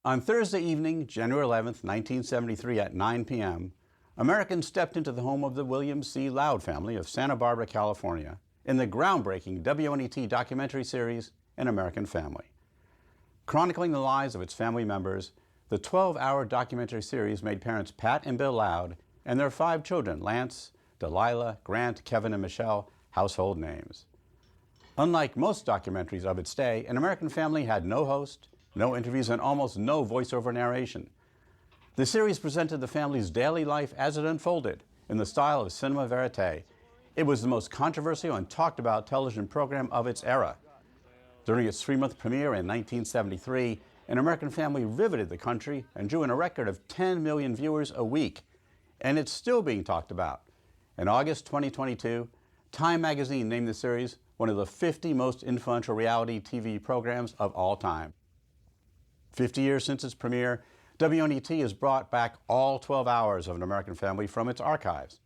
On Thursday evening, January 11th, 1973 at 9 p.m., Americans stepped into the home of the William C. Loud family of Santa Barbara, California, in the groundbreaking WNET documentary series, An American Family. Chronicling the lives of its family members, the 12-hour documentary series made parents Pat and Bill Loud and their 5 children, Lance, Delilah, Grant, Kevin, and Michelle, household names. Unlike most documentaries of its day, An American Family had no host, no interviews, and almost no voiceover narration. The series presented the family's daily life as it unfolded in the style of cinema verite. It was the most controversial and talked about television program of its era. During its 3-month premiere in 1973, An American Family riveted the country and drew in a record of 10 million viewers a week. And it's still being talked about. In August 2022, Time magazine named the series one of the 50 most influential reality TV programs of all time. 50 years since its premiere, WNET has brought back all 12 hours of An American Family from its archives.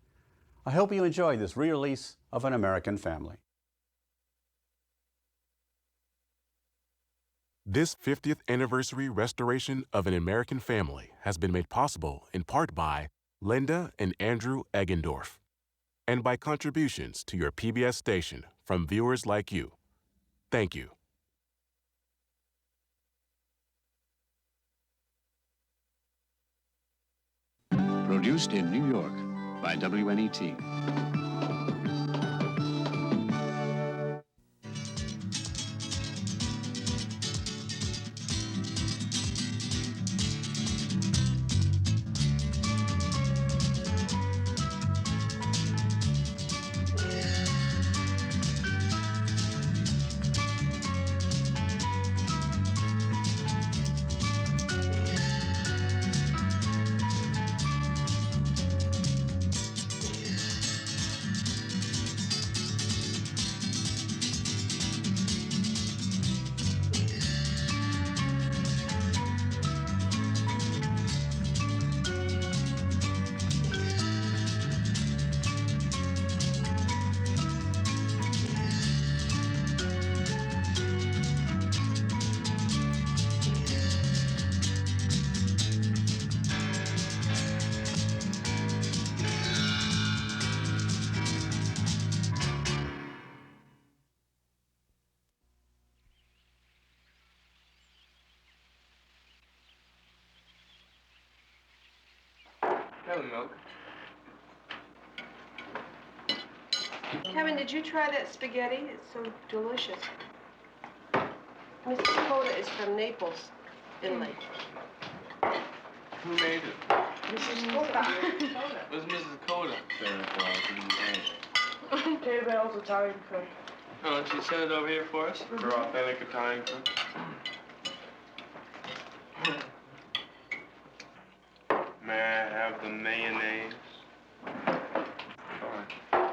I hope you enjoy this re-release of An American Family. This 50th anniversary restoration of An American Family has been made possible in part by Linda and Andrew Eggendorf, and by contributions to your PBS station from viewers like you. Thank you. Produced in New York by WNET. Milk. Kevin, did you try that spaghetti? It's so delicious. Mrs. Coda is from Naples, Italy. Who made it? Mrs. Coda. Where's Mrs. Coda? Santa Claus. PBS Italian cook. Oh, and she sent it over here for us? Her authentic Italian cook. May I have the mayonnaise? Fine.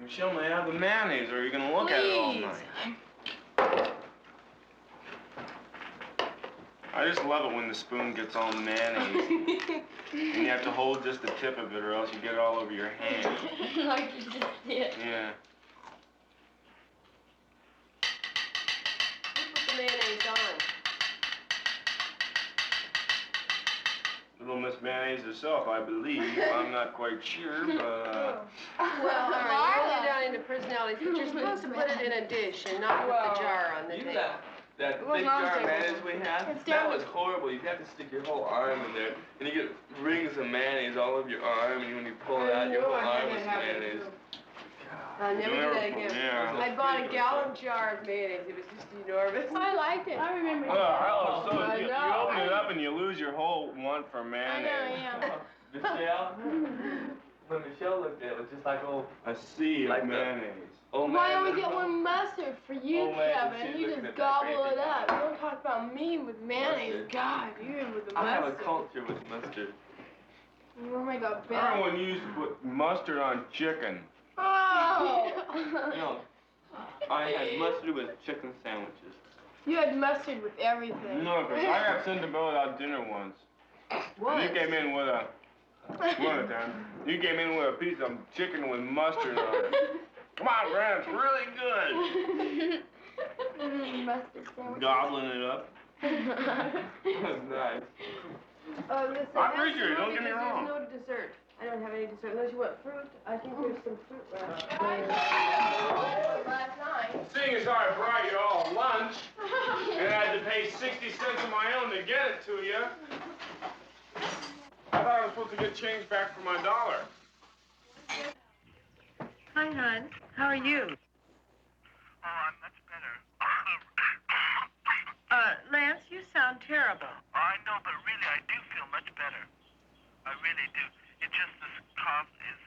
Michelle, may I have the mayonnaise, or are you gonna look at it all night? I just love it when the spoon gets all mayonnaise. And you have to hold just the tip of it, or else you get it all over your hand. Like you just did. Yeah. The mayonnaise on. Little Miss Mayonnaise herself, I believe. I'm not quite sure, but Well, all right, you only down into personalities, but you're supposed to put it in a dish and not put the jar on the You table. that was big not jar of taken. mayonnaise we had, It's that down. was horrible. You'd have to stick your whole arm in there, and you get rings of mayonnaise all over your arm, and when you pull it out, your whole arm was mayonnaise. I'll never do that again. Yeah. I bought a gallon jar of mayonnaise. It was just enormous. I liked it. I remember. well, so I you know. open it up and you lose your whole want for I mayonnaise. know, yeah. Michelle, when Michelle looked at it, it was just like old, A sea Like of the- mayonnaise. old Why man. only get one mustard for you, Oh, man, Kevin? she's You looking just at that gobble baby. it up. Don't talk about me with mayonnaise. Mustard. God, you're with the I have a mustard. culture with mustard. Oh my God, I remember Ben. when you used to put mustard on chicken. Oh! No, I had mustard with chicken sandwiches. You had mustard with everything. No, because I got sent to bed without dinner once. And you came in with one at a time. You came in with a piece of chicken with mustard on it. Come on, Graham, it's really good. Mustard sandwich. Gobbling it up. That's nice. Listen, I have appreciate it, some don't get me because wrong. There's no dessert. I don't have any dessert unless you want fruit. I think there's some fruit left. Last night. Seeing as how I brought you all lunch, and I had to pay 60 cents of my own to get it to you, I thought I was supposed to get change back for my dollar. Hi, hon. How are you? Oh, I'm much better. Lance, you sound terrible. I know, but really, I do feel much better. I really do. It's just this cough is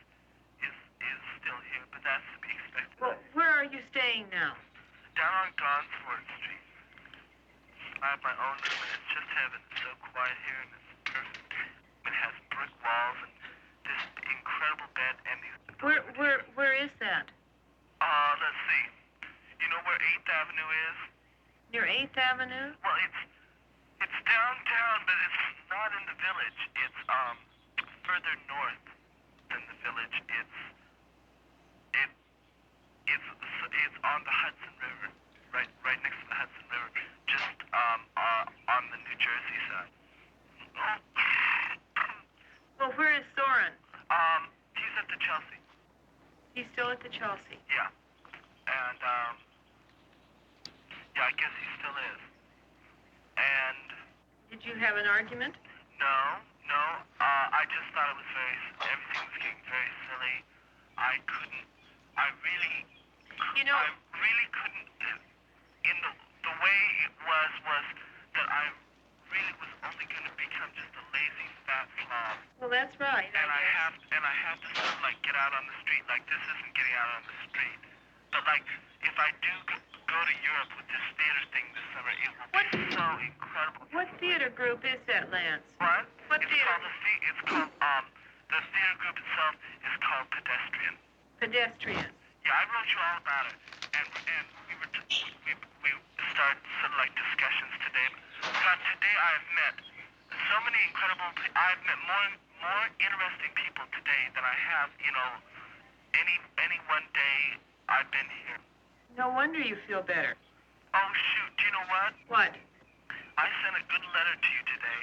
still here, but that's to be expected. Well, where are you staying now? Down on Gonsford Street. I have my own room, and it's just heaven. It's so quiet here, and it's perfect. It has brick walls and this incredible bed and these. Where is that? Let's see. You know where 8th Avenue is? Near 8th Avenue? Well, it's downtown, but it's not in the village. It's further north than the village. It's on the Hudson River, right next to the Hudson River, just on the New Jersey side. Well, where is Soren? He's at the Chelsea. He's still at the Chelsea. Yeah, and yeah, I guess he still is. And Did you have an argument? no, I just thought it was everything was getting very silly. I really couldn't, in the way it was that I really was only going to become just a lazy fat slob. Well, that's right. And I have to sort of like get out on the street. Like this isn't getting out on the street. But like if I do go to Europe with this theater thing this summer, it will be so incredible. What theater group is that, Lance? What? What It's theater? called the theater group itself is called Pedestrian. Pedestrian. Yeah, I wrote you all about it, and we started sort of like discussions today. God, today I've met so many incredible. I've met more interesting people today than I have, any one day I've been here. No wonder you feel better. Oh shoot, do you know what? What? I sent a good letter to you today.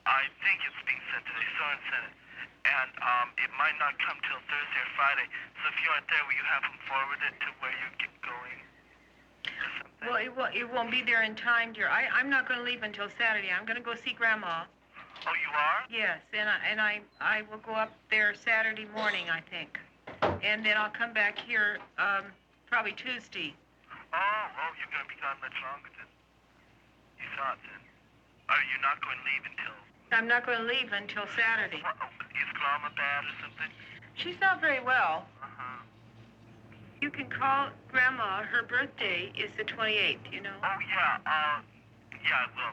I think it's being sent today. Soren sent it. And it might not come till Thursday or Friday. So if you aren't there, will you have him forward it to where you get going? Well, it won't be there in time, dear. I'm not going to leave until Saturday. I'm going to go see Grandma. Oh, you are? Yes, and I will go up there Saturday morning, I think. And then I'll come back here probably Tuesday. Oh, you're going to be gone much longer than you thought then. Are you not going to leave until... I'm not going to leave until Saturday. What, is Grandma bad or something? She's not very well. Uh-huh. You can call Grandma. Her birthday is the 28th, you know. Oh, yeah, yeah, I will.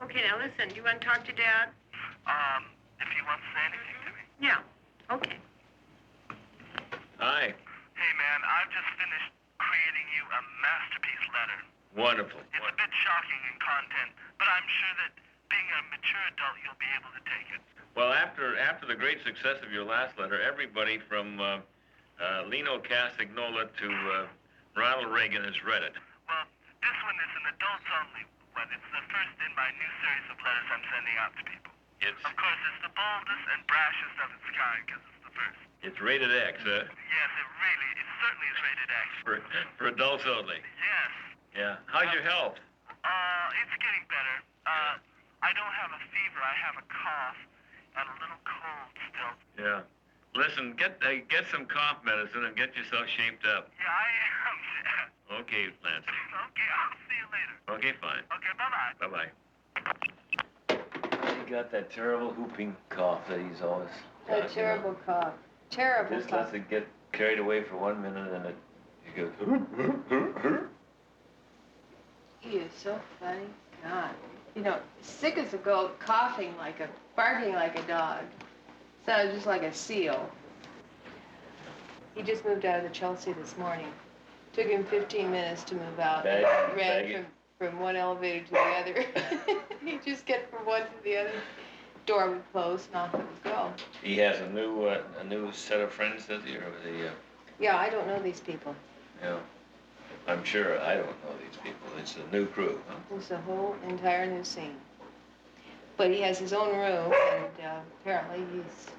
Okay, now listen. Do you want to talk to Dad? If he wants to say anything to me. Yeah. Okay. Hi. Hey, man, I've just finished creating you a masterpiece letter. Wonderful. It's a bit shocking in content, but I'm sure that being a mature adult, you'll be able to take it. Well, after the great success of your last letter, everybody from Lino Castagnola to Ronald Reagan has read it. Well, this one is an adults-only one. It's the first in my new series of letters I'm sending out to people. Of course, it's the boldest and brashest of its kind, because it's the first. It's rated X, huh? Yes, it certainly is rated X. For adults only. Yes. Yeah. How's your health? It's getting better. I don't have a fever. I have a cough and a little cold still. Yeah. Listen, get some cough medicine and get yourself shaped up. Yeah, I am. Okay, Lance. Okay, I'll see you later. Okay, fine. Okay, bye-bye. Bye-bye. He got that terrible whooping cough that he's always A got, terrible cough. Terrible Just cough. lets it get carried away for 1 minute and it goes. He is so funny. God. You know, sick as a goat, coughing like barking like a dog. Sounded just like a seal. He just moved out of the Chelsea this morning. Took him 15 minutes to move out. Ran from one elevator to the other. He just get from one to the other. Door would close and off it would go. He has a new set of friends, does he? Or was he, Yeah, I don't know these people. Yeah. I'm sure I don't know these people. It's a new crew, huh? It's a whole entire new scene. But he has his own room, and apparently he's...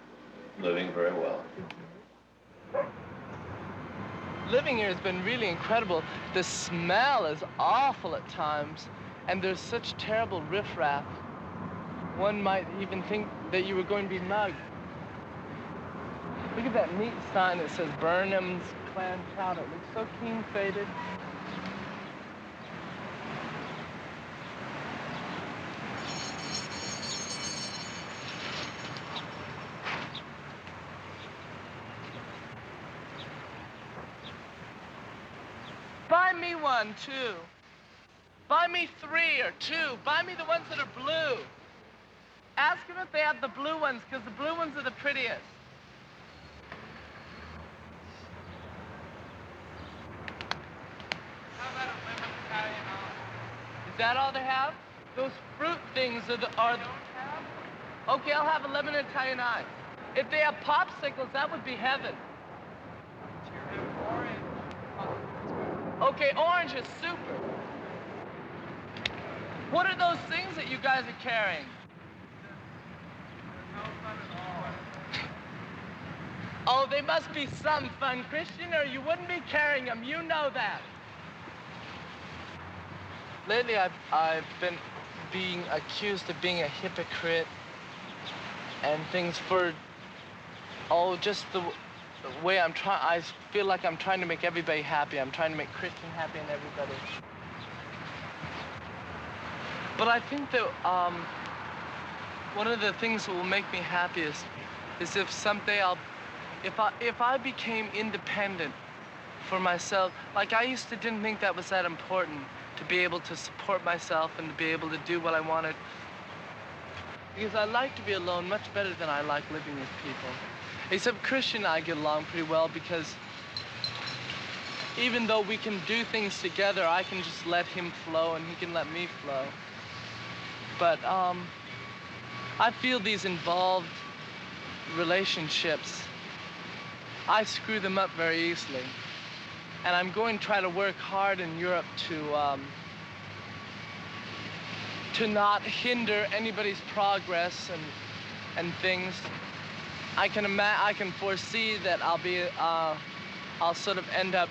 Living very well. Living here has been really incredible. The smell is awful at times, and there's such terrible riffraff. One might even think that you were going to be mugged. Look at that neat sign that says Burnham's Clan Trout. It looks so keen-faded. Buy me one, too. Buy me 3 or 2. Buy me the ones that are blue. Ask them if they have the blue ones, because the blue ones are the prettiest. How about a lemon Italian olive? Is that all they have? Those fruit things are the... Okay, I'll have a lemon Italian ice. If they have popsicles, that would be heaven. Okay, orange is super. What are those things that you guys are carrying? Oh, they must be some fun, Christian, or you wouldn't be carrying them. You know that. Lately, I've been being accused of being a hypocrite and things for, just the way I'm trying. I feel like I'm trying to make everybody happy. I'm trying to make Christian happy and everybody. But I think that one of the things that will make me happiest is if someday if I became independent for myself. Like I used to didn't think that was that important, to be able to support myself and to be able to do what I wanted. Because I like to be alone much better than I like living with people. Except Christian and I get along pretty well because even though we can do things together, I can just let him flow and he can let me flow. But I feel these involved relationships, I screw them up very easily. And I'm going to try to work hard in Europe to not hinder anybody's progress and things. I can foresee that I'll sort of end up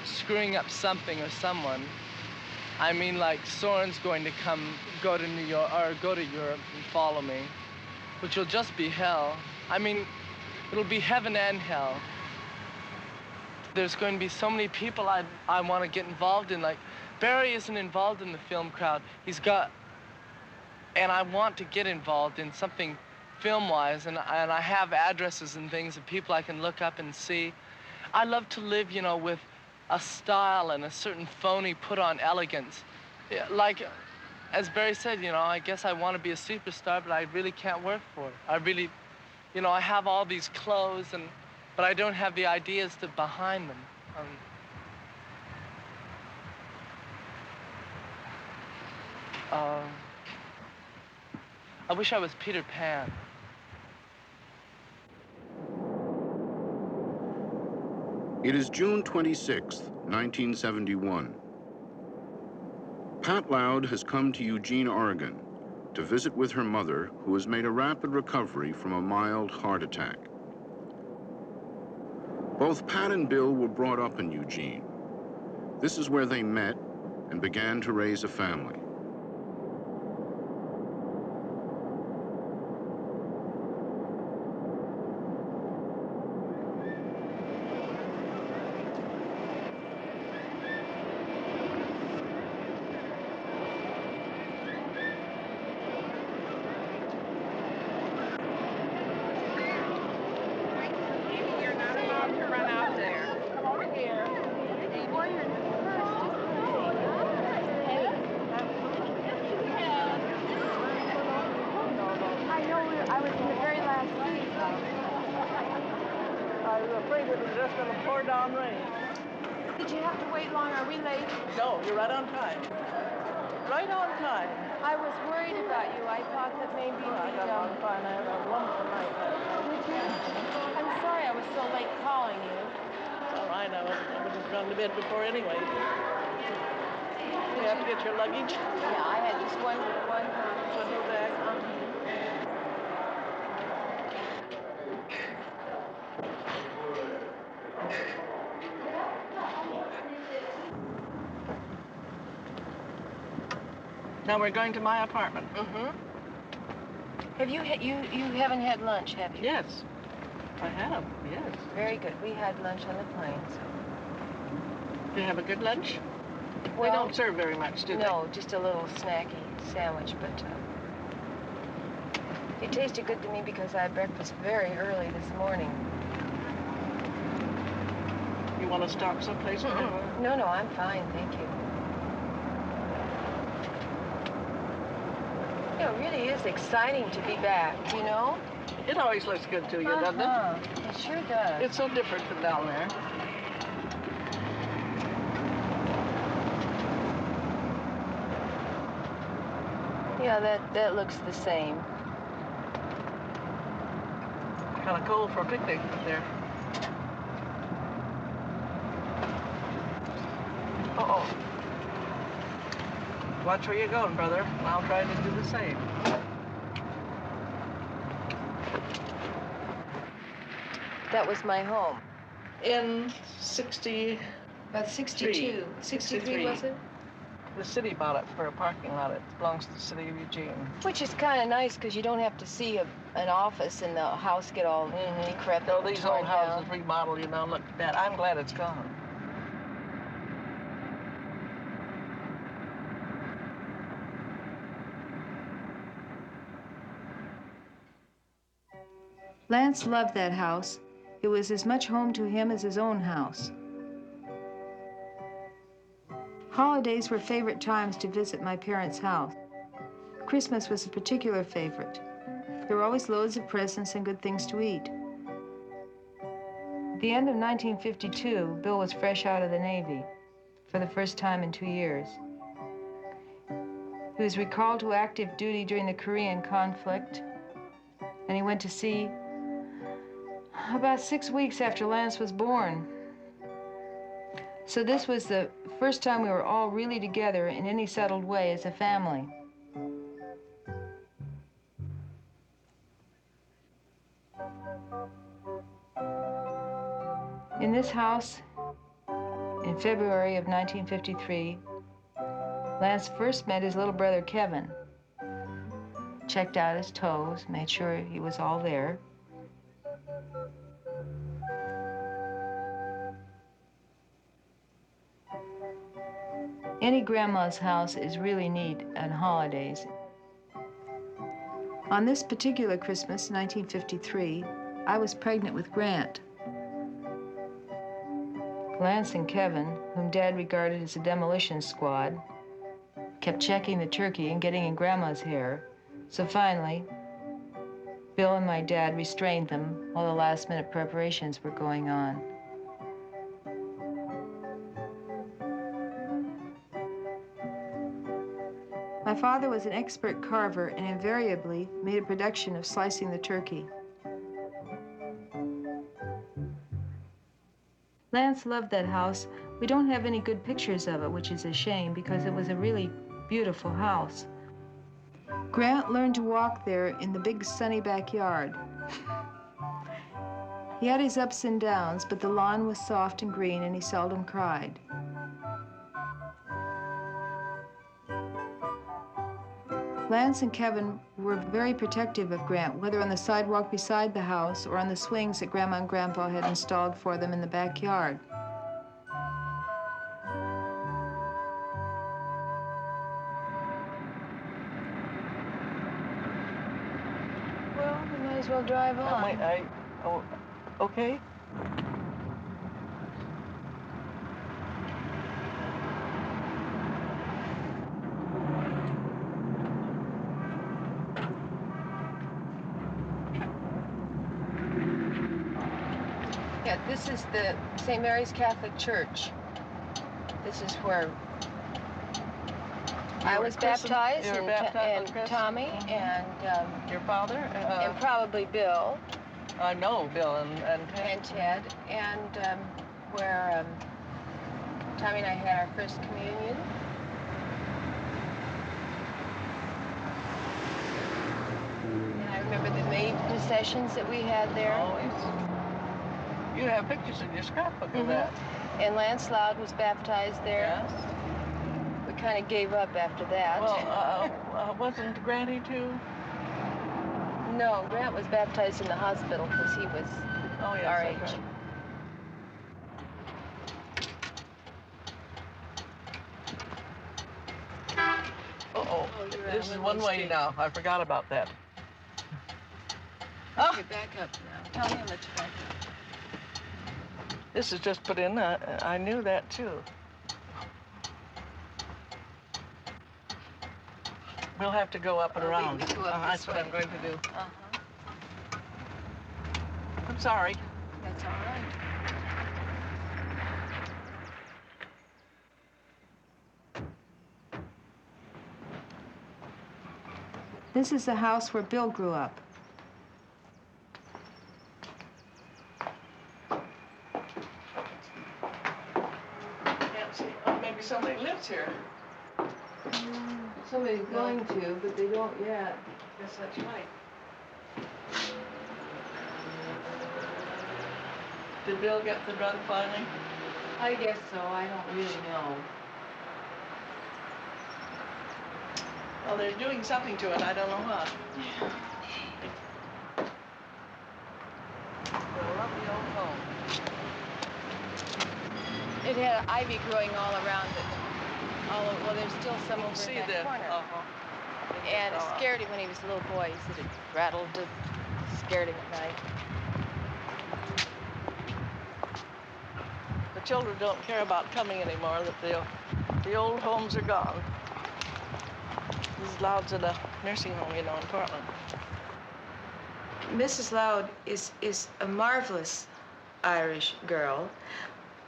screwing up something or someone. I mean, like Soren's going to go to New York or go to Europe and follow me, which will just be hell. I mean, it'll be heaven and hell. There's going to be so many people I want to get involved in. Like Barry isn't involved in the film crowd. And I want to get involved in something film-wise, and I have addresses and things of people I can look up and see. I love to live, you know, with a style and a certain phony put-on elegance. Yeah, like, as Barry said, you know, I guess I want to be a superstar, but I really can't work for it. I really, you know, I have all these clothes, but I don't have the ideas behind them. I wish I was Peter Pan. It is June 26, 1971. Pat Loud has come to Eugene, Oregon, to visit with her mother, who has made a rapid recovery from a mild heart attack. Both Pat and Bill were brought up in Eugene. This is where they met and began to raise a family. all right. I would have gone to bed before anyway. You have to get your luggage? Yeah, I had just one little bag. Now we're going to my apartment. Mm-hmm. Have you haven't had lunch, have you? Yes, I have. Yes. Very good. We had lunch on the plane. So. Do you have a good lunch? Well, they don't serve very much, do they? No, just a little snacky sandwich, but it tasted good to me because I had breakfast very early this morning. You want to stop someplace? Mm-hmm. No, I'm fine, thank you. You know, it really is exciting to be back, you know? It always looks good to you, doesn't it? It sure does. It's so different from down there. Yeah, that looks the same. Kind of cold for a picnic up there. Uh-oh. Watch where you're going, brother, and I'll try to do the same. That was my home. In 60... About 62. 63 was it? The city bought it for a parking lot. It belongs to the city of Eugene. Which is kind of nice because you don't have to see an office and the house get all decrepit. So these torn old houses down. remodeled, you know, look bad. I'm glad it's gone. Lance loved that house. It was as much home to him as his own house. Holidays were favorite times to visit my parents' house. Christmas was a particular favorite. There were always loads of presents and good things to eat. At the end of 1952, Bill was fresh out of the Navy for the first time in 2 years. He was recalled to active duty during the Korean conflict, and he went to sea about 6 weeks after Lance was born. So this was the first time we were all really together in any settled way as a family. In this house, in February of 1953, Lance first met his little brother Kevin. Checked out his toes, made sure he was all there. Any grandma's house is really neat on holidays. On this particular Christmas, 1953, I was pregnant with Grant. Lance and Kevin, whom Dad regarded as a demolition squad, kept checking the turkey and getting in Grandma's hair. So finally, Bill and my dad restrained them while the last-minute preparations were going on. My father was an expert carver and invariably made a production of slicing the turkey. Lance loved that house. We don't have any good pictures of it, which is a shame because it was a really beautiful house. Grant learned to walk there in the big sunny backyard. He had his ups and downs, but the lawn was soft and green and he seldom cried. Lance and Kevin were very protective of Grant, whether on the sidewalk beside the house or on the swings that Grandma and Grandpa had installed for them in the backyard. Well, we might as well drive on. Oh, okay. Yeah, this is the St. Mary's Catholic Church. This is where I was baptized, and Tommy, and your father, and probably Bill. I know Bill and Ted, and where Tommy and I had our first communion. And I remember the maid processions that we had there. Always. You have pictures in your scrapbook of that. And Lance Loud was baptized there. Yes. We kind of gave up after that. Well, wasn't Granny too? No, Grant was baptized in the hospital because he was our age. Right. Uh-oh. This is one way now. I forgot about that. Get back up now. Tell me how much back up. This is just put in. I knew that too. We'll have to go up and around. That's what I'm going to do. I'm sorry. That's all right. This is the house where Bill grew up. Can't see. Oh, maybe somebody lives here. Somebody's going to, but they don't yet. Guess that's right. Did Bill get the drug finally? I guess so. I don't really know. Well, they're doing something to it. I don't know what. A lovely old home. It had ivy growing all around it. Well, there's still some over in that corner. And it scared him when he was a little boy. He said it rattled, it scared him at night. The children don't care about coming anymore, that the old homes are gone. Mrs. Loud's at a nursing home, you know, in Portland. Mrs. Loud is a marvelous Irish girl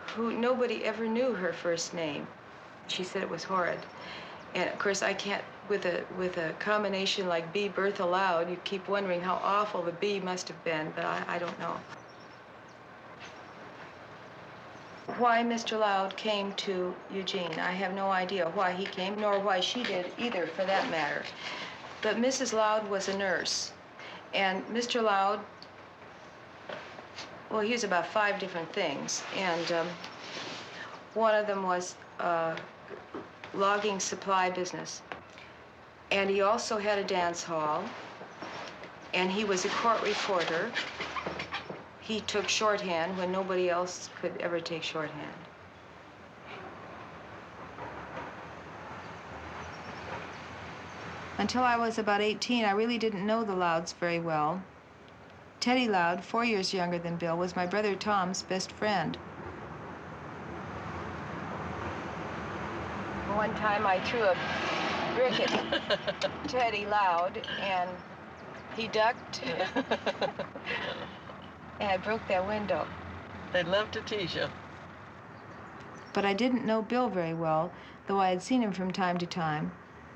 who nobody ever knew her first name. She said it was horrid. And of course, I can't, with a combination like B. Bertha Loud, you keep wondering how awful the B must have been, but I don't know. Why Mr. Loud came to Eugene, I have no idea why he came, nor why she did either, for that matter. But Mrs. Loud was a nurse, and Mr. Loud, well, he was about 5 different things, and one of them was logging supply business. And he also had a dance hall, and he was a court reporter. He took shorthand when nobody else could ever take shorthand. Until I was about 18, I really didn't know the Louds very well. Teddy Loud, 4 years younger than Bill, was my brother Tom's best friend. One time I threw a brick at Teddy Loud, and he ducked. And I broke that window. They'd love to tease you. But I didn't know Bill very well, though I had seen him from time to time,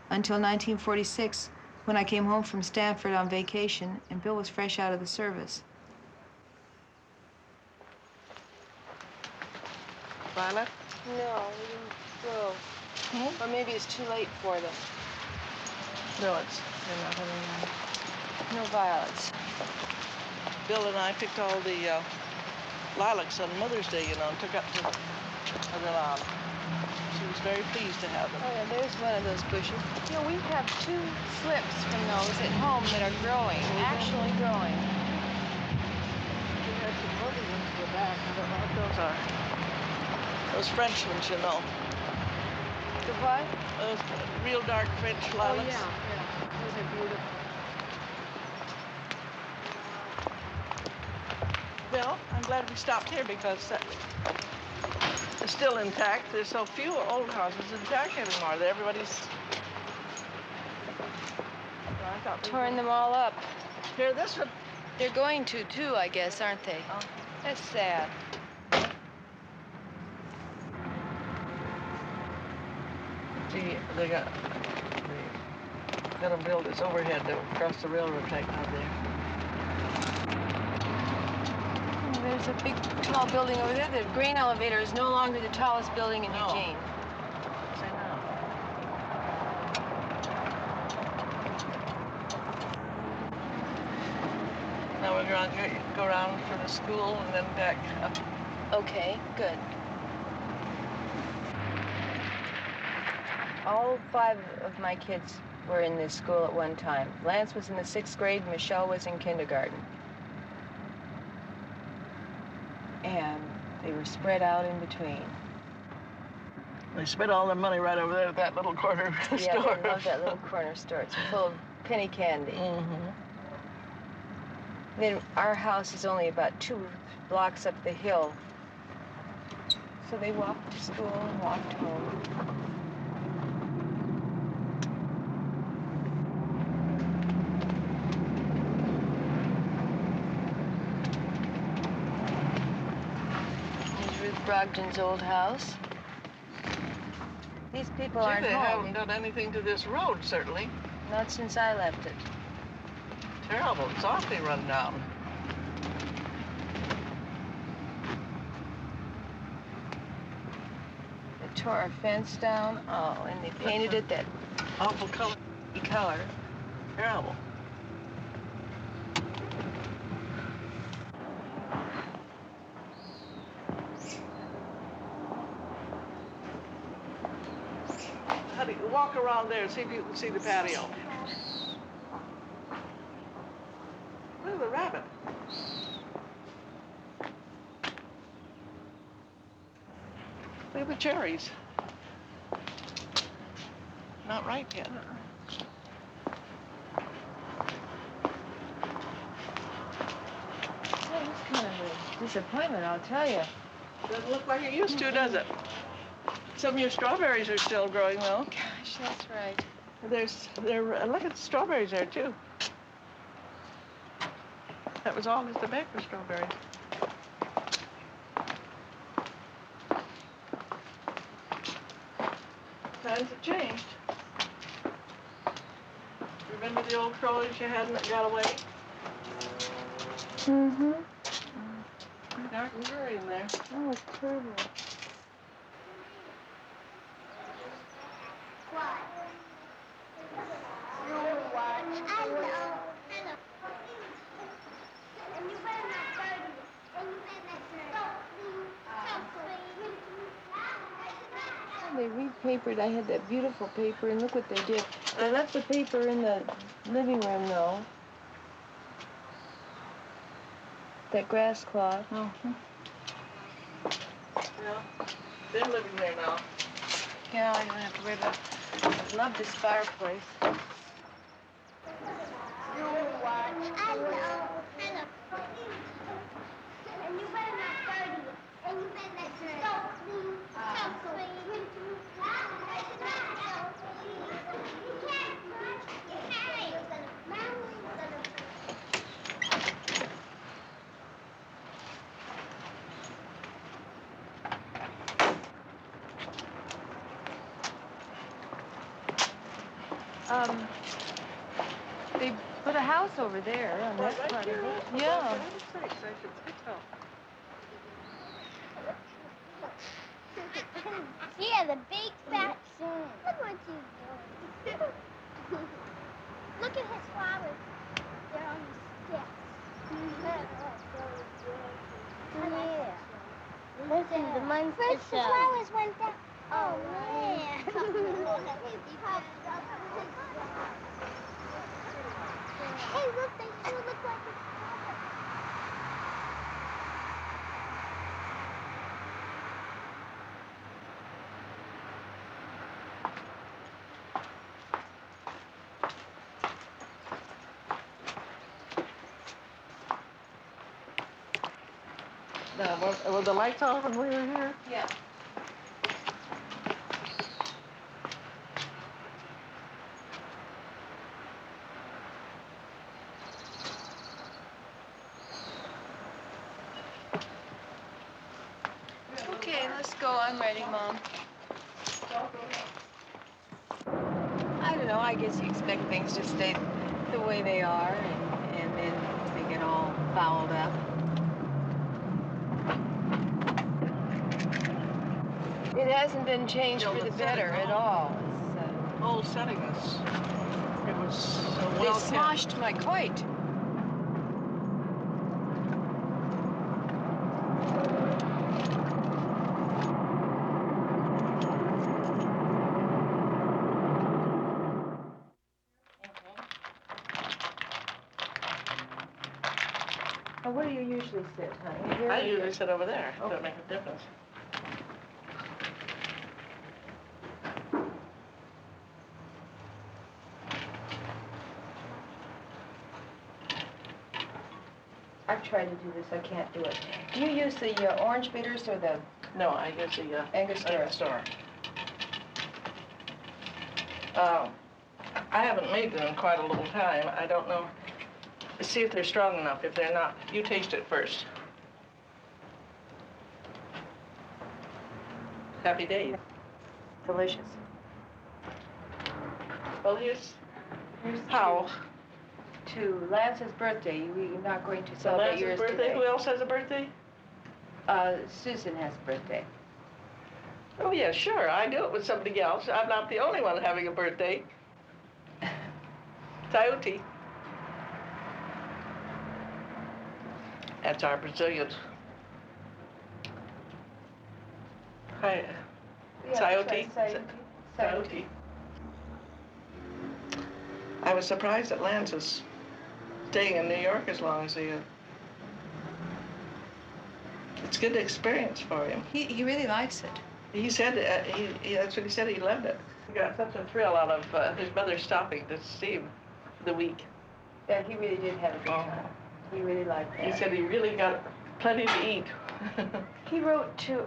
until 1946, when I came home from Stanford on vacation, and Bill was fresh out of the service. Violet? No, we didn't go. Or maybe it's too late for them. No, they're not having that. No violets. Bill and I picked all the lilacs on Mother's Day, you know, and took up to the lawn. She was very pleased to have them. Oh, yeah, there's one of those bushes. You know, we have 2 slips from those at home that are growing, actually growing. We had some lovely ones in the back. I don't know what those are. Those French ones, you know. The what? Those real dark French lilacs. Oh, yeah. Those are beautiful. Well, I'm glad we stopped here because it's still intact. There's so few old houses intact anymore that everybody's torn them all up. Here, this one. They're going to, too, I guess, aren't they? Oh. That's sad. See, they're gonna build this overhead to cross the railroad track out there. there's a big, tall building over there. The grain elevator is no longer the tallest building in Eugene. I know. Now we're going to go around for the school and then back up. Okay, good. All 5 of my kids were in this school at one time. Lance was in the 6th grade, Michelle was in kindergarten. And they were spread out in between. They spent all their money right over there at that little corner store. Yeah, they love that little corner store. It's full of penny candy. Mm-hmm. Then our house is only about 2 blocks up the hill. So they walked to school and walked home. Here's Ruth Brogdon's old house. These people aren't they home. haven't done anything to this road, certainly. Not since I left it. Terrible. It's awfully run down. They tore our fence down. Oh, and they painted it that awful color. Terrible. Honey, walk around there and see if you can see the patio. Look at the rabbit. Look at the cherries. Not ripe yet. Well, it's kind of a disappointment, I'll tell you. Doesn't look like it used to, does it? Some of your strawberries are still growing, though. Gosh, that's right. Look at the strawberries there, too. That was all Mr. Baker's strawberries. Times have changed. Remember the old trolleys you had that got away? Mm-hmm. Dark and dreary in there. Oh, it's terrible. They repapered. I had that beautiful paper, and look what they did. They left the paper in the living room, though. That grass cloth. Mm-hmm. Yeah, they're living there now. Yeah, I don't have to worry about it. I love this fireplace. They put a house over there on that part of it. Yeah. Yeah, the big fat son. Look what you doing. Look at his flowers. They're on the steps. Yeah. Listen, the monster show. The flowers went down. Oh, man. Hey, look, they do look like a flower. Now, were the lights off when we were here? Yeah. Okay, let's go. I'm ready, Mom. I don't know. I guess you expect things to stay the way they are, and then they get all fouled up. It hasn't been changed for the better at all. It's, Whole setting is, it was so they well sloshed my coit. Well, where do you usually sit, honey? Here I or usually here? sit over there. Okay. Don't make a difference. I've tried to do this. I can't do it. Do you use the orange bitters or the No, I use the Angostura? Angostura. I haven't made them in quite a little time. I don't know. See if they're strong enough. If they're not, you taste it first. Happy days. Delicious. Well, here's Here's how. to Lance's birthday. We're not going to celebrate Lance's yours birthday. today. Who else has a birthday? Susan has a birthday. Oh, yeah, sure. I do it with somebody else. I'm not the only one having a birthday. Coyote. That's our Brazilian. Hi. Yeah, Coyote. that's right, Coyote. Coyote. I was surprised that Lance is staying in New York as long as he is. It's a good experience for him. He really likes it. He said, that's what he said, he loved it. He got such a thrill out of his mother stopping to see him for the week. Yeah, he really did have a good time. He really liked that. He said he really got plenty to eat. He wrote to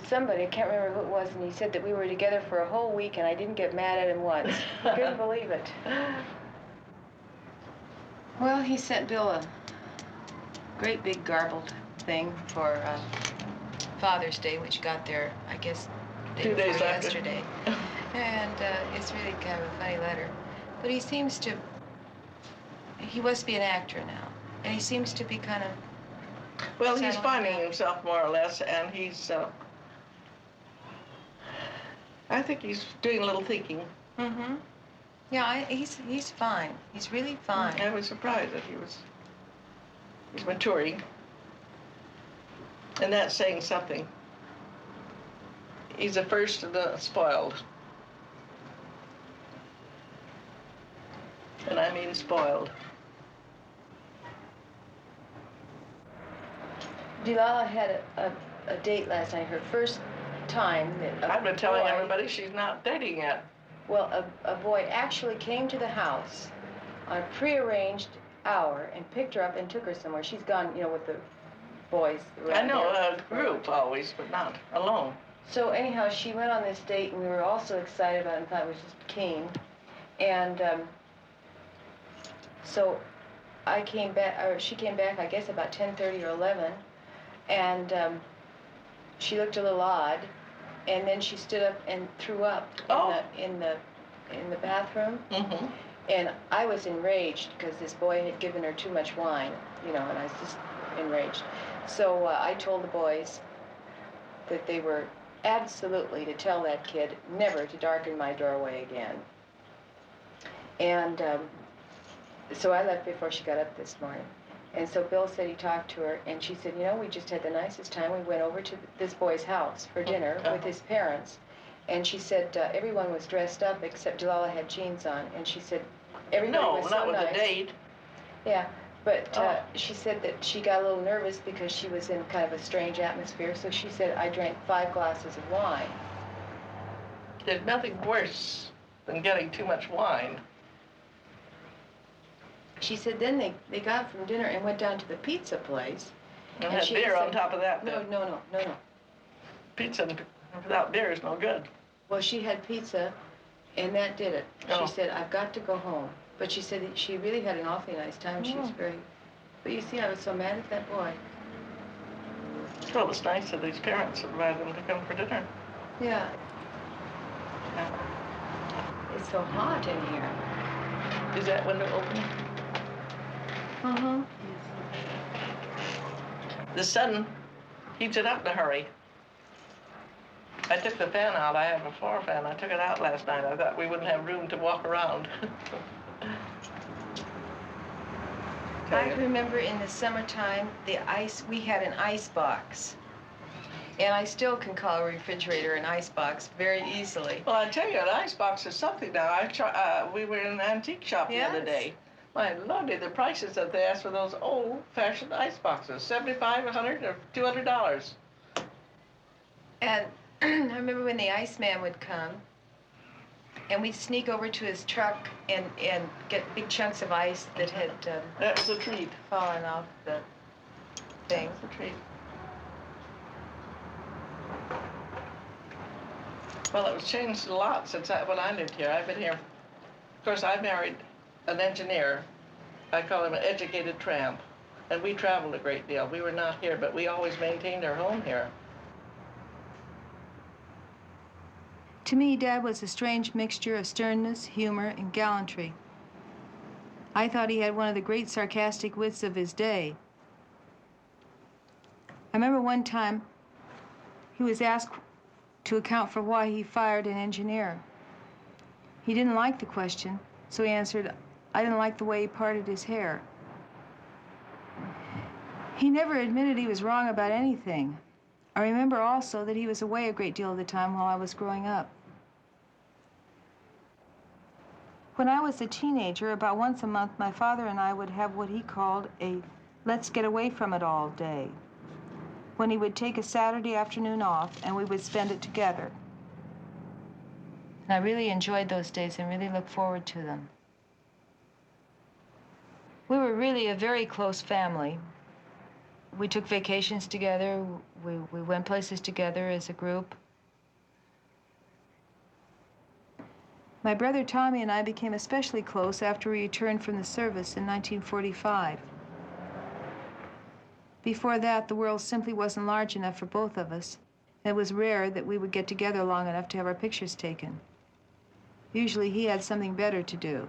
somebody, I can't remember who it was, and he said that we were together for a whole week and I didn't get mad at him once. He couldn't believe it. Well, he sent Bill a great big garbled thing for Father's Day, which got there, I guess, 2 days after. yesterday. And it's really kind of a funny letter. But he seems to, he must be an actor now. And he seems to be kind of, Well, he's settling finding down. himself more or less, and he's, I think he's doing a little thinking. mm-hmm. Yeah, he's fine. He's really fine. I was surprised that he's maturing. And that's saying something. He's the first of the spoiled. And I mean spoiled. Delilah had a date last night, her first time that I've been telling everybody she's not dating yet. Well, a boy actually came to the house on a prearranged hour and picked her up and took her somewhere. She's gone, you know, with the boys I around know here. a group always, but not alone. So anyhow, she went on this date, and we were all so excited about it and thought it was just keen. And so I came back, or she came back, I guess, about 10:30 or 11, and she looked a little odd, and then she stood up and threw up in the bathroom. Mm-hmm. And I was enraged because this boy had given her too much wine, you know, and I was just enraged. So I told the boys that they were absolutely to tell that kid never to darken my doorway again. And so I left before she got up this morning. And so Bill said he talked to her, and she said, you know, we just had the nicest time. We went over to this boy's house for dinner with his parents. And she said everyone was dressed up except Delilah had jeans on. And she said everybody was so not with nice. a date. Yeah, but she said that she got a little nervous because she was in kind of a strange atmosphere. So she said, I drank 5 glasses of wine. There's nothing worse than getting too much wine. She said then they got from dinner and went down to the pizza place. And had she beer said, on top of that. No. Pizza without beer is no good. Well, she had pizza, and that did it. Oh. She said, I've got to go home. But she said that she really had an awfully nice time. She was very... But you see, I was so mad at that boy. Well, it's nice that these parents invited them to come for dinner. Yeah. It's so hot in here. Is that window open? Mm-hmm. The sun heats it up in a hurry. I took the fan out. I have a floor fan. I took it out last night. I thought we wouldn't have room to walk around. I remember in the summertime, we had an ice box. And I still can call a refrigerator an ice box very easily. Well, I tell you, an ice box is something now. We were in an antique shop the other day. My lordy, the prices that they asked for those old-fashioned ice boxes, $75, $100, or $200. And I remember when the Iceman would come, and we'd sneak over to his truck and get big chunks of ice that had that was a treat. Fallen off the thing. That was a treat. Well, it was changed a lot since when I lived here. I've been here. Of course, I married an engineer. I call him an educated tramp. And we traveled a great deal. We were not here, but we always maintained our home here. To me, Dad was a strange mixture of sternness, humor, and gallantry. I thought he had one of the great sarcastic wits of his day. I remember one time he was asked to account for why he fired an engineer. He didn't like the question, so he answered, "I didn't like the way he parted his hair." He never admitted he was wrong about anything. I remember also that he was away a great deal of the time while I was growing up. When I was a teenager, about once a month, my father and I would have what he called a let's get away from it all day, when he would take a Saturday afternoon off and we would spend it together. And I really enjoyed those days and really looked forward to them. We were really a very close family. We took vacations together. We went places together as a group. My brother Tommy and I became especially close after we returned from the service in 1945. Before that, the world simply wasn't large enough for both of us. It was rare that we would get together long enough to have our pictures taken. Usually he had something better to do.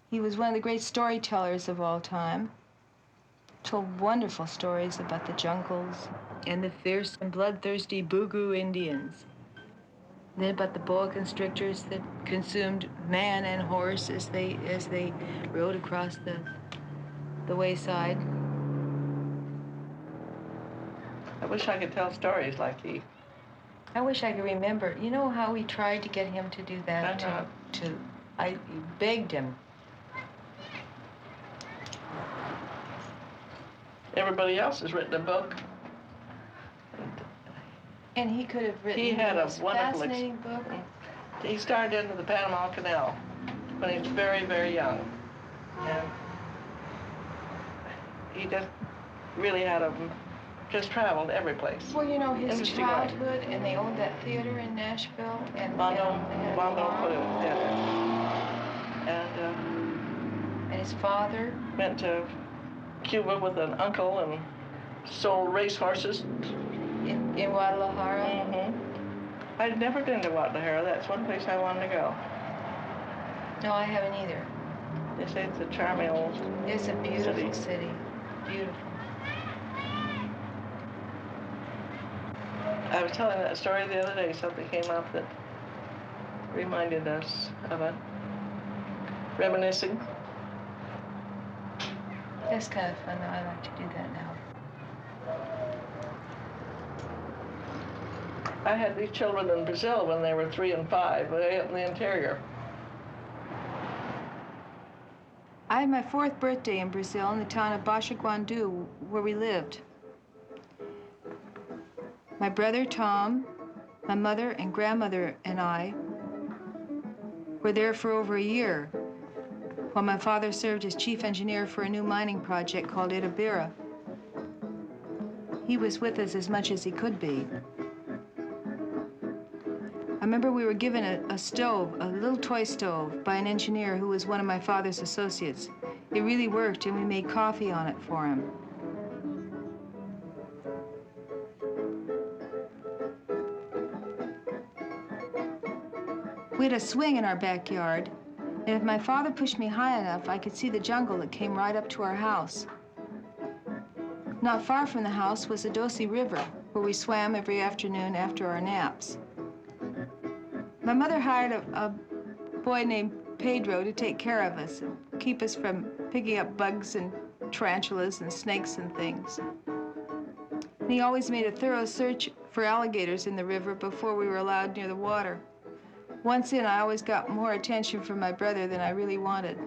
He was one of the great storytellers of all time. Told wonderful stories about the jungles and the fierce and bloodthirsty Bougou Indians. Then about the boa constrictors that consumed man and horse as they rode across the wayside. I wish I could tell stories like he. I wish I could remember. You know how we tried to get him to do that? I begged him. Everybody else has written a book. And he could have written He had a wonderful fascinating book. He started into the Panama Canal when he was very, very young. And he just really just traveled every place. Well, you know, his childhood, and they owned that theater in Nashville. And Mondo put it together. And his father went to Cuba with an uncle and sold racehorses. In Guadalajara? Mm-hmm. I'd never been to Guadalajara. That's one place I wanted to go. No, I haven't either. They say it's a charming old It's a beautiful city. Beautiful. I was telling that story the other day. Something came up that reminded us of it. Reminiscing. That's kind of fun, though. I like to do that now. I had these children in Brazil when they were 3 and 5, way up in the interior. I had my 4th birthday in Brazil in the town of Baixa Guandu, where we lived. My brother Tom, my mother and grandmother and I were there for over a year, while my father served as chief engineer for a new mining project called Itabira. He was with us as much as he could be. I remember we were given a stove, a little toy stove, by an engineer who was one of my father's associates. It really worked, and we made coffee on it for him. We had a swing in our backyard, and if my father pushed me high enough, I could see the jungle that came right up to our house. Not far from the house was the Dosey River, where we swam every afternoon after our naps. My mother hired a boy named Pedro to take care of us and keep us from picking up bugs and tarantulas and snakes and things. And he always made a thorough search for alligators in the river before we were allowed near the water. Once in, I always got more attention from my brother than I really wanted.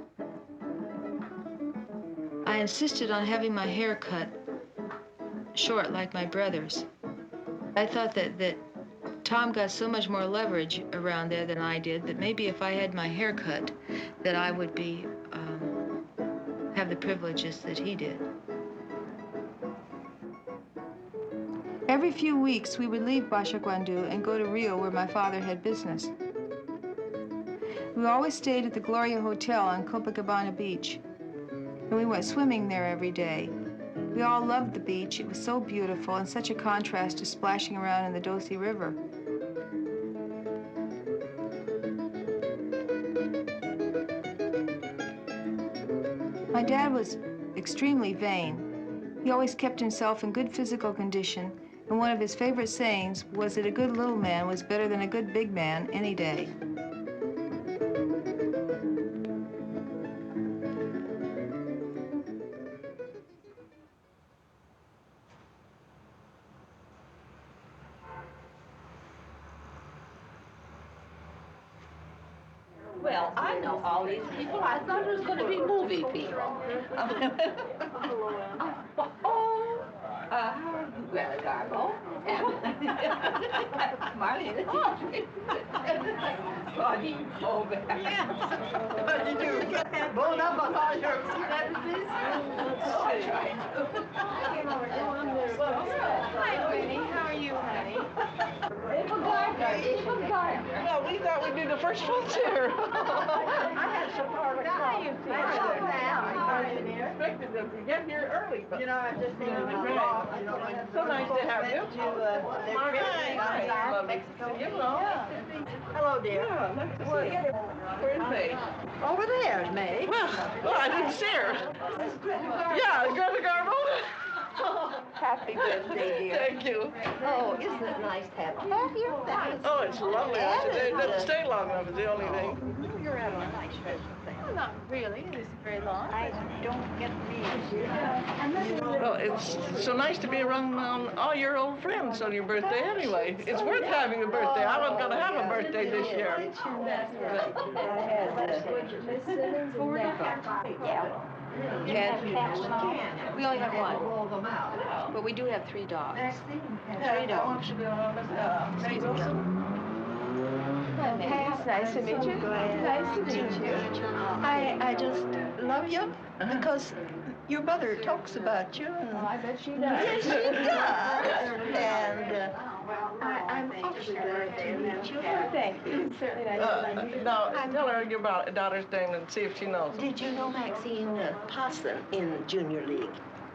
I insisted on having my hair cut short like my brother's. I thought that Tom got so much more leverage around there than I did that maybe if I had my hair cut, that I would be, have the privileges that he did. Every few weeks, we would leave Bashaguandu and go to Rio, where my father had business. We always stayed at the Gloria Hotel on Copacabana Beach, and we went swimming there every day. We all loved the beach. It was so beautiful and such a contrast to splashing around in the Dosey River. My dad was extremely vain. He always kept himself in good physical condition, and one of his favorite sayings was that a good little man was better than a good big man any day. Well, I know all these people. I thought it was going to be movie people. How are you, Greta Garbo? Marlene. Oh, what did you get that bone up on all your celebrities? Oh, I tried to. Hi, Winnie. How are you, honey? Well, we thought we'd be the first ones here. I had some part of I expected them to get here early, but I've just been so nice to have you. Hi. Lovely to see you. Hello. Hello, dear. Yeah, nice to see you. Where's May? Over there's May. Well, I didn't see her. Yeah, Greta Garbo. Happy birthday, dear. Thank you. Oh, isn't it nice to have you? Oh, it's lovely. It doesn't stay long enough is the only thing. You're out on a nice special thing. Well, not really. It isn't very long. I don't get these. Well, it's so nice to be around all your old friends on your birthday anyway. It's worth having a birthday. I wasn't going to have a birthday this year. And we only have one, but we do have 3 dogs. 3 dogs. It's nice to meet you. Nice to meet you. I just love you because your mother talks about you. And I bet she does. yes, she does. And I'm awfully glad to meet you. Thank you. It's certainly nice to meet you. Now, tell her your daughter's name and see if she knows. did you know Maxine Posson in Junior League?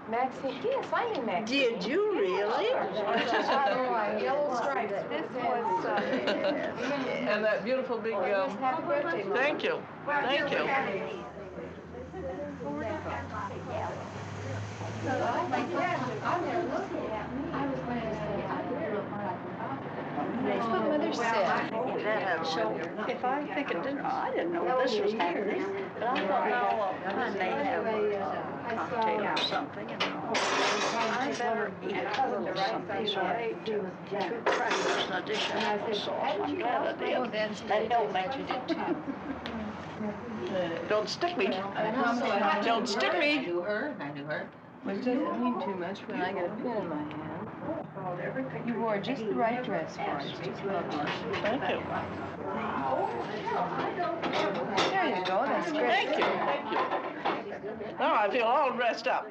Maxine, yes, I knew Maxine. Did you really? Yellow stripes. This was, And that beautiful big, happy birthday, Mom. thank you. Thank you. That's what Mother said. So if I think it didn't, I didn't know this was happening, but I thought now I may have a cocktail or something. And I better eat a little something, so I ate 2 crackers in addition to sauce. I'm glad I did. That helped mention it too. Don't stick me. Don't stick me. I knew her. Which doesn't mean too much when I get a pin in my hand. You wore just the right dress for us. Just lovely. Thank you. There you go. That's great. Thank you. Thank you. Now I feel all dressed up.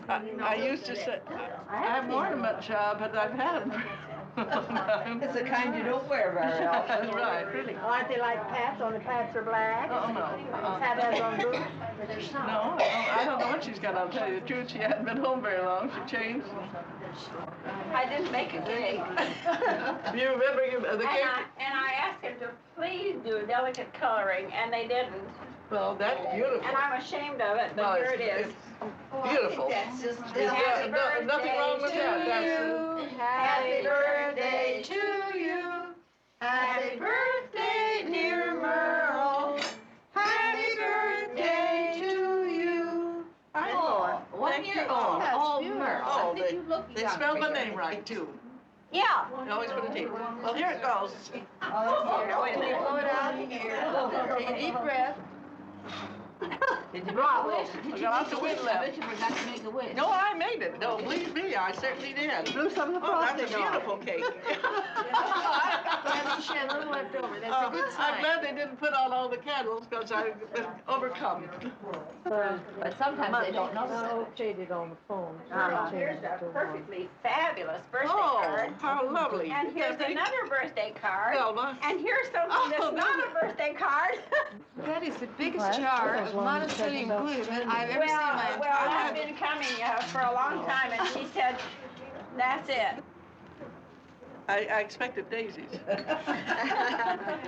I used to say, I haven't worn much, but I've had them. It's the kind you don't wear very often. That's right. Really. Aren't they like pats? Only pats are black? Oh, no. Pat has on boots? No, I don't know what she's got. I'll tell you the truth. She hadn't been home very long. She changed. I didn't make a cake. You remember the cake? And I asked him to please do delicate coloring, and they didn't. Well, that's beautiful. And I'm ashamed of it, but Well, here it is. Beautiful. That's just There's nothing wrong with that. Happy birthday to you. Happy birthday, dear Merle. Happy birthday to you. Oh, 1 year old. That's Oh, beautiful. Merle. Oh, I think you look they young spelled my for name your right, too. Yeah. They always put a T. Well, here it goes. Oh, wait a minute. Blow it out here. Take a deep breath. Did you make a wish? I got lots of wind I left. bet you forgot to make a wish. No, I made it. No, believe me, I certainly did. Blew some of the Oh, that's frosting a off. beautiful cake. Glad she had a little left over. That's a good sign. I'm glad they didn't put on all the candles because I've been overcome. But sometimes they don't notice it. Shaded on the phone. Here's a perfectly fabulous birthday Oh, card. how lovely. And here's another birthday card. Velma. And here's something that's not a birthday card. That is the biggest jar of monosodium glutamate I've ever seen in my entire Well, life. I've been coming for a long time, and she said, that's it. I expected daisies.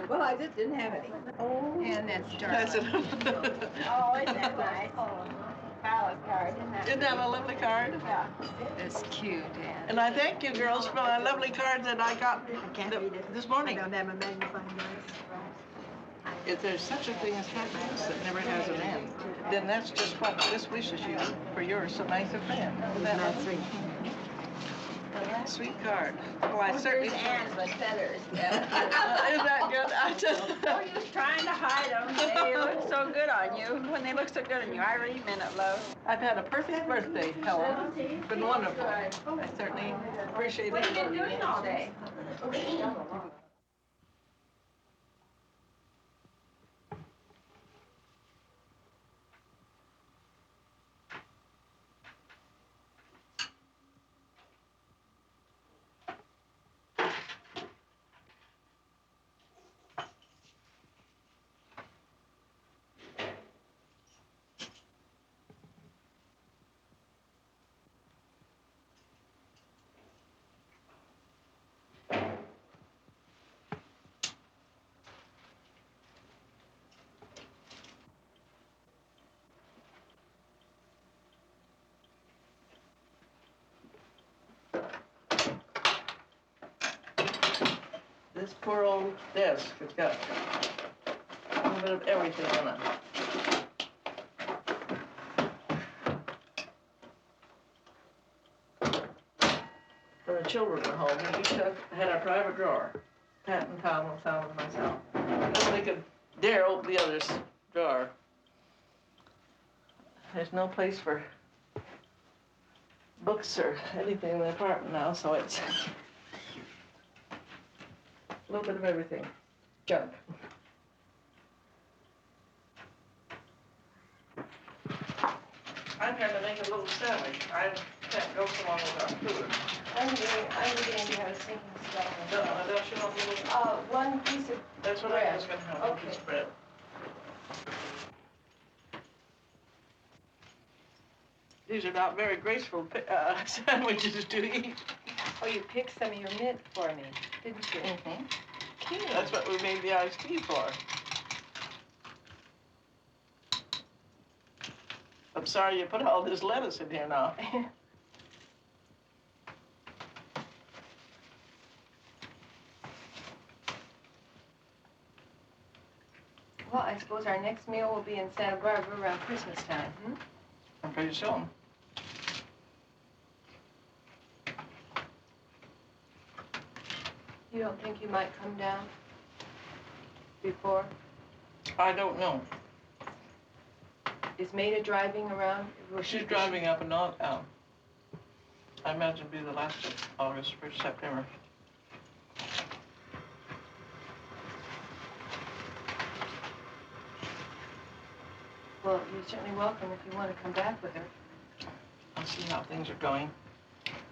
Well, I just didn't have any. Oh. And that's That's dark. it. Oh, isn't that nice? Carla's card, isn't that? Isn't that a lovely card? Yeah. That's cute, Ann. And I thank you girls for my lovely card that I got this morning. I don't have a magnifying glass. If there's such a thing as happiness that never has an end, then that's just what this wishes you for your so nice a friend. Isn't that sweet? Sweet card. Well, I certainly. Here's Ann's with feathers. Isn't that good? I just. No use trying to hide them. They look so good on you. When they look so good on you, I really meant it, love. I've had a perfect birthday, Helen. It's been wonderful. I certainly appreciate it. What have you been doing all day? This poor old desk has got a little bit of everything on it. When the children were home, we each had our private drawer. Pat and Tom and Sal and myself. Nobody could dare open the other's drawer. There's no place for books or anything in the apartment now, so it's a little bit of everything. Junk. I'm gonna make a little sandwich. I can't go so long without food. I'm beginning to have a sinking spell. Don't you want a little? One piece of That's what bread. I was gonna have, one piece of bread. These are not very graceful sandwiches to eat. Oh, you picked some of your mint for me, didn't you? Mm-hmm. That's what we made the iced tea for. I'm sorry you put all this lettuce in here now. Well, I suppose our next meal will be in Santa Barbara around Christmas time, I'm pretty soon. You don't think you might come down before? I don't know. Is Maida driving around? She's driving up and down. I imagine it'll be the last of August, 1st September. Well, you're certainly welcome if you want to come back with her. I'll see how things are going.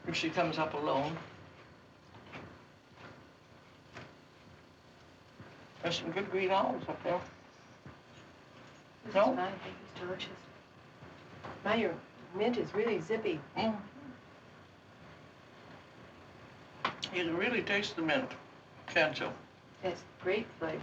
If she comes up alone. There's some good green olives up there. This No? is fine. I think it's delicious. My, your mint is really zippy. Mm. You can really taste the mint, can't you? It's great flavor.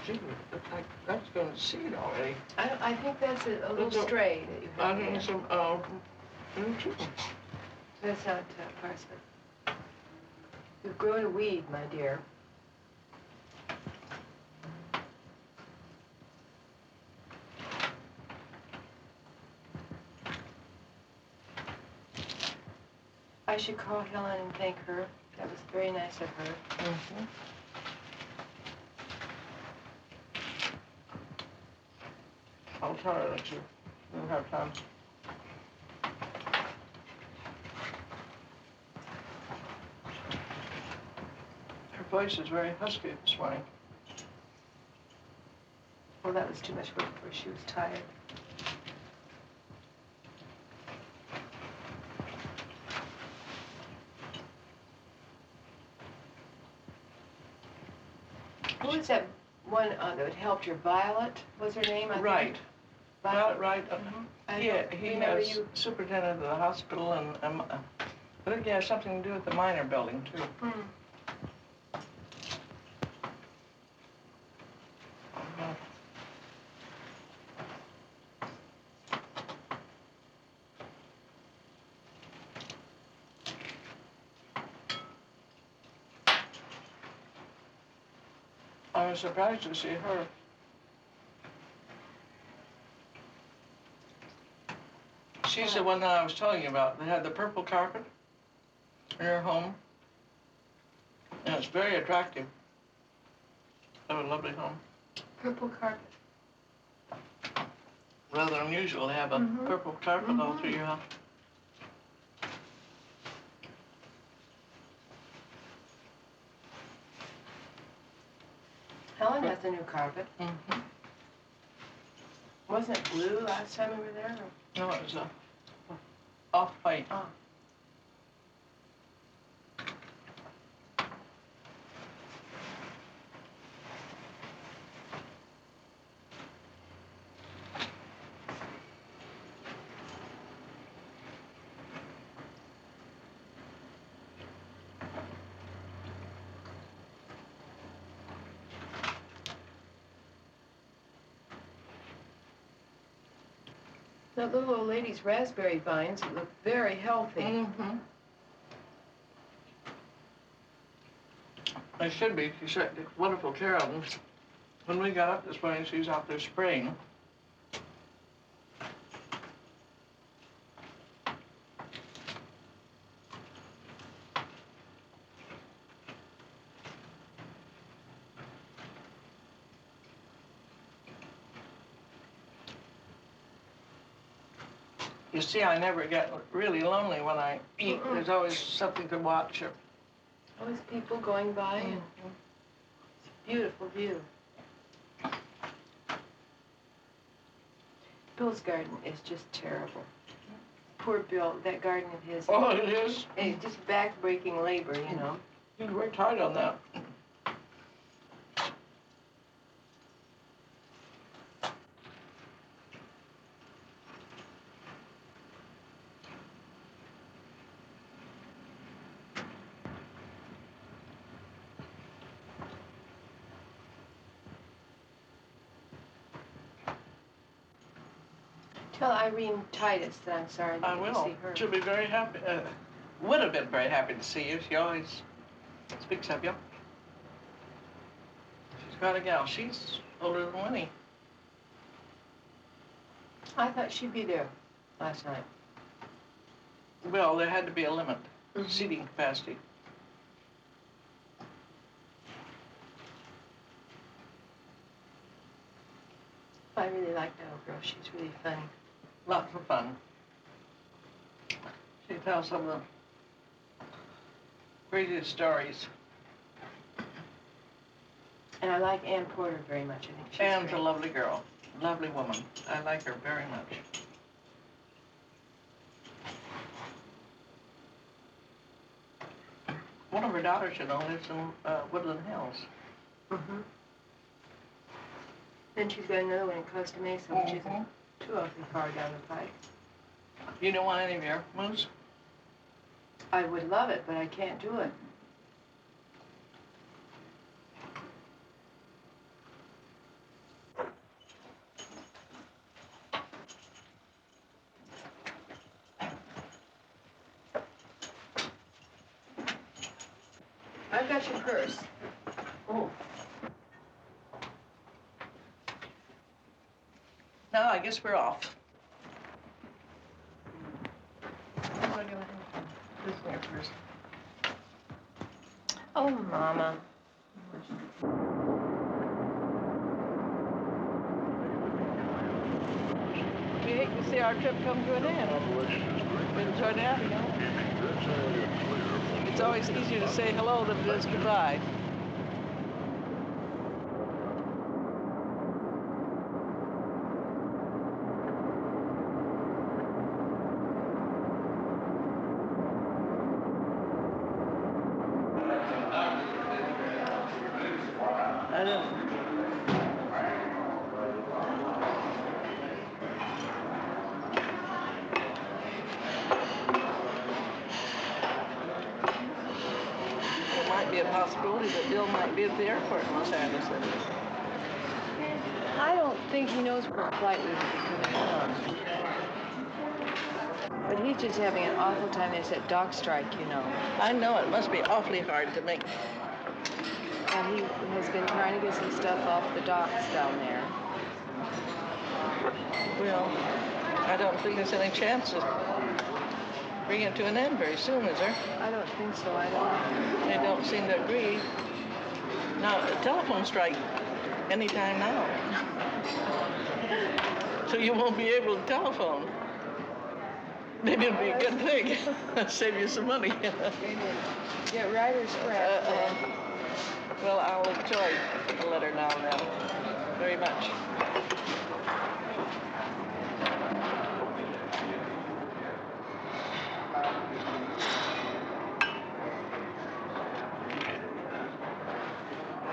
Gee, that's going to seed already. I think that's a little stray that you have. I think some, That's not parsley. You've grown a weed, my dear. I should call Helen and thank her. That was very nice of her. Mm-hmm. I'll tell her that you don't have time. Her voice is very husky this morning. Well, that was too much work for her. She was tired. Who was that one that helped her? Violet was her name, I think? Right. Violet, right. He is superintendent of the hospital, and I think he has something to do with the minor building, too. Hmm. I was surprised to see her. She's the one that I was telling you about. They had the purple carpet in her home. And it's very attractive. They have a lovely home. Purple carpet. Rather unusual to have a purple carpet all through your house. Helen has a new carpet. Mm-hmm. Wasn't it blue last time we were there? Or? No, it was off-white. Oh. That little old lady's raspberry vines look very healthy. Mm-hmm. They should be. She took wonderful care of them. When we got up this morning, she was out there spraying. You see, I never get really lonely when I eat. There's always something to watch. Always people going by. And it's a beautiful view. Bill's garden is just terrible. Poor Bill, that garden of his. Oh, it is? It's just back-breaking labor, you know. He worked hard on that. Tell Irene Titus that I'm sorry I to will. see her. She'll be very happy. Would have been very happy to see you. She always speaks of you. She's got a gal. She's older than Winnie. I thought she'd be there last night. Well, there had to be a limit. Seating capacity. I really like that old girl. She's really funny. Lots of fun. She tells some of the craziest stories. And I like Ann Porter very much. I think she's Ann's great. a lovely girl. Lovely woman. I like her very much. One of her daughters, you know, lives in Woodland Hills. Mm-hmm. Then she's got another one in Costa Mesa, which isn't too awfully far down the pike. You don't want any of your moose? I would love it, but I can't do it. I've got your purse. Oh. Now I guess we're off. This way first. Oh, Mama. We hate to see our trip come to an end. We enjoyed having you. It's always easier to say hello than it is goodbye. I don't. There might be a possibility that Bill might be at the airport in Los Angeles. I don't think he knows what flight we would be coming on. But he's just having an awful time. There's that dock strike, you know. I know it must be awfully hard to make. And he has been trying to get some stuff off the docks down there. Well, I don't think there's any chance of bringing it to an end very soon, is there? I don't think so. I don't. They don't seem to agree. Now, a telephone strike anytime now. So you won't be able to telephone. Maybe it'll be a good thing. Save you some money. Get writer's crap. Well, I'll enjoy a letter now and then. Very much.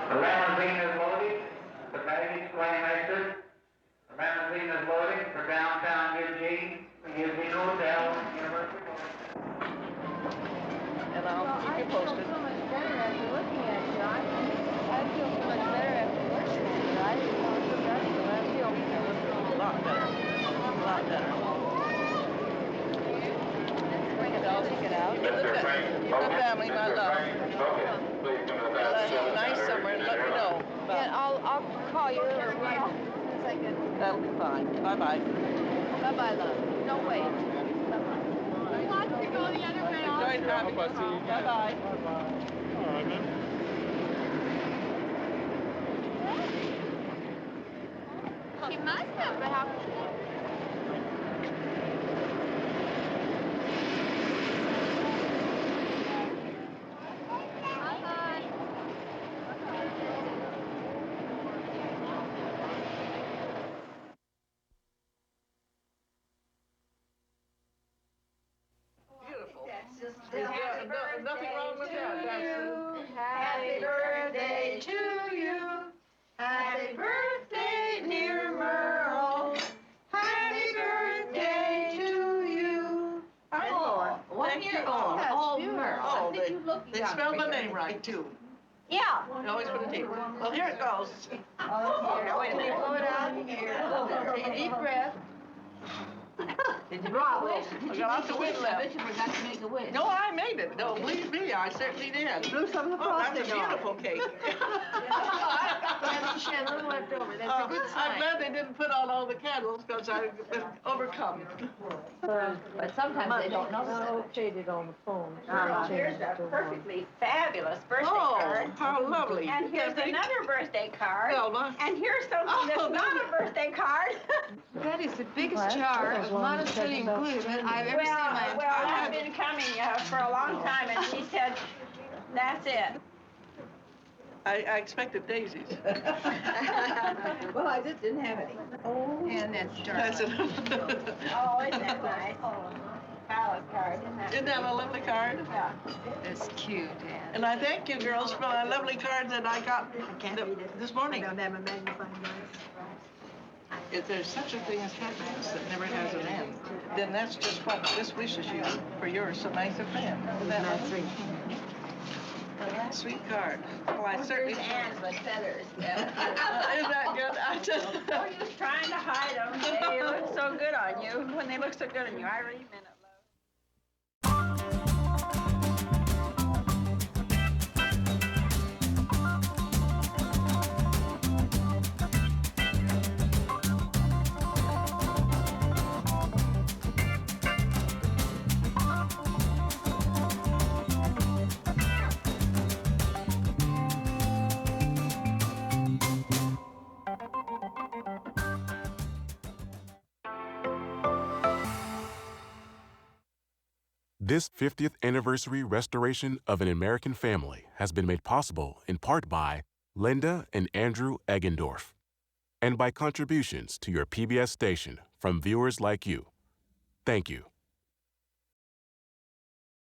The limousine is loading. The baggage claim exit. The limousine is loading for downtown Eugene. Eugene Hotel, University. And I'll keep you posted. I feel so much better after looking at you. I feel so much better after listening to you. I didn't know so bad. I feel a lot better. A lot better. Bring it all, take it out. The family, my love. Nice summer, and let me know. Yeah, I'll call you as soon as I get. That'll be fine. Bye-bye. Bye-bye, love. No, wait. Bye-bye. He wants to go the other way. Enjoyed having you. Bye-bye. All right, man. He must have, but how could he? Beautiful. Nothing wrong with that. Happy birthday to you. Happy birthday, dear Merle. Happy birthday to you. Oh, 1 year old. Oh, Merle. Oh, they spelled my name right, too. Yeah. They always put a T. Well, here it goes. Wait, let me blow it out here. Take a deep breath. Did you Bravo. I got lots of wind left. I bet you forgot to make a wish. No, I made it. No, believe me, I certainly did. Blew some of the Oh, that's a frosting off. beautiful cake. She had a little left over. That's a good I'm sign. glad they didn't put on all the candles because I've been overcome. But sometimes they don't know. Shaded on the phone. Here's a perfectly fabulous birthday Oh, card. how lovely. And here's another birthday card. Velma. And here's something that's not a birthday card. That is the biggest jar of monosodium glutamate I've ever seen in my entire Well, life. I've been coming for a long time, and she said, that's it. I expected daisies. Well, I just didn't have any. Oh. And that's That's it. Oh, isn't that nice? Palace card, isn't that? Isn't that a lovely card? Yeah. That's cute, Ann. And I thank you girls for my lovely card that I got this morning. I don't have a magnifying glass. If there's such a thing as happiness that never has an end, then that's just what this wishes you for yours so nice a fan. Isn't that sweet? Sweet card. Oh, I certainly. Here's Anne's with feathers. Isn't that good? I just. Oh, you was trying to hide them. They look so good on you. When they look so good on you, I really meant it. This 50th anniversary restoration of an American family has been made possible in part by Linda and Andrew Eggendorf, and by contributions to your PBS station from viewers like you. Thank you.